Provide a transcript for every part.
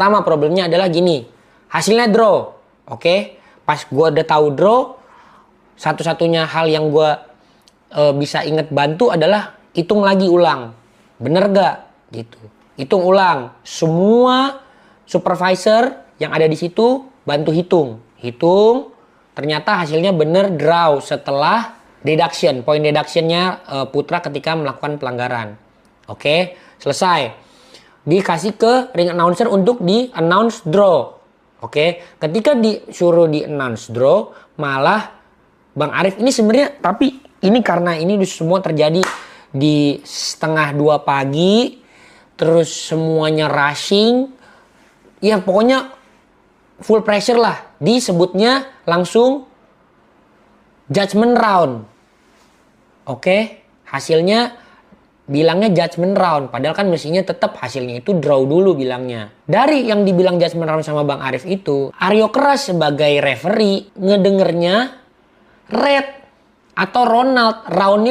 Pertama problemnya adalah gini, hasilnya draw, oke? Pas gue udah tahu draw, satu-satunya hal yang gue bisa inget bantu adalah hitung lagi ulang, bener gak? Gitu, hitung ulang. Semua supervisor yang ada di situ bantu hitung, ternyata hasilnya bener draw setelah deduction, point deductionnya Putra ketika melakukan pelanggaran. Oke, selesai. Dikasih ke ring announcer untuk di announce draw. Oke, ketika disuruh di announce draw, malah Bang Arif ini sebenarnya, tapi ini karena ini semua terjadi di setengah 2 pagi, terus semuanya rushing, ya pokoknya full pressure lah. Disebutnya langsung judgment round. Oke, hasilnya bilangnya judgment round, padahal kan mestinya tetap hasilnya itu draw dulu bilangnya. Dari yang dibilang judgment round sama Bang Arif itu, Aryo Keras sebagai referee ngedengernya red atau Ronald, roundnya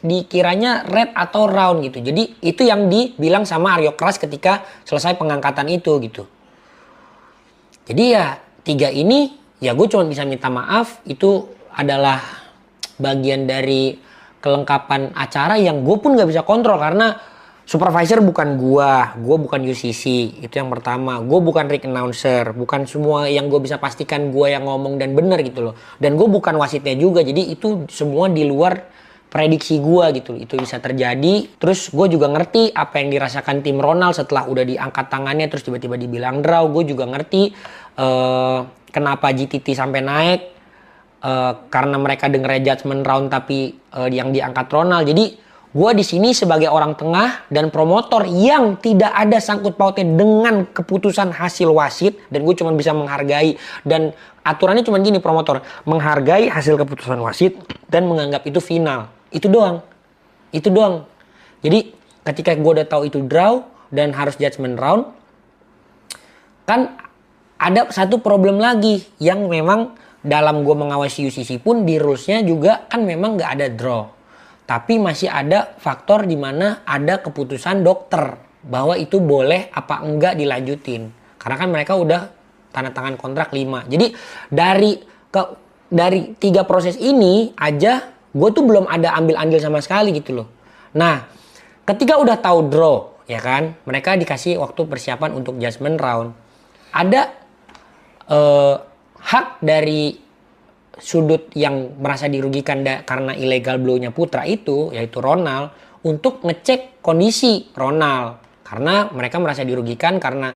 dikiranya red atau round gitu. Jadi itu yang dibilang sama Aryo Keras ketika selesai pengangkatan itu gitu. Jadi ya 3 ini ya gue cuma bisa minta maaf, itu adalah bagian dari kelengkapan acara yang gue pun gak bisa kontrol karena supervisor bukan gue bukan UCC, itu yang pertama. Gue bukan ring announcer, bukan semua yang gue bisa pastikan gue yang ngomong dan bener gitu loh. Dan gue bukan wasitnya juga, jadi itu semua di luar prediksi gue gitu. Itu bisa terjadi. Terus gue juga ngerti apa yang dirasakan tim Ronald setelah udah diangkat tangannya terus tiba-tiba dibilang draw. Gue juga ngerti kenapa GTT sampai naik. Karena mereka dengernya judgment round tapi yang diangkat Ronald. Jadi gue di sini sebagai orang tengah dan promotor yang tidak ada sangkut pautnya dengan keputusan hasil wasit, dan gue cuma bisa menghargai, dan aturannya cuma gini promotor, menghargai hasil keputusan wasit dan menganggap itu final. Itu doang. Jadi ketika gue udah tahu itu draw dan harus judgment round, kan ada satu problem lagi yang memang dalam gue mengawasi UCC pun di rulesnya juga kan memang gak ada draw. Tapi masih ada faktor di mana ada keputusan dokter bahwa itu boleh apa enggak dilanjutin. Karena kan mereka udah tanda tangan kontrak 5. Jadi dari 3 proses ini aja gue tuh belum ada ambil andil sama sekali gitu loh. Nah, ketika udah tahu draw ya kan, mereka dikasih waktu persiapan untuk judgment round. Ada hak dari sudut yang merasa dirugikan karena illegal blow-nya Putra itu, yaitu Ronald, untuk ngecek kondisi Ronald. Karena mereka merasa dirugikan karena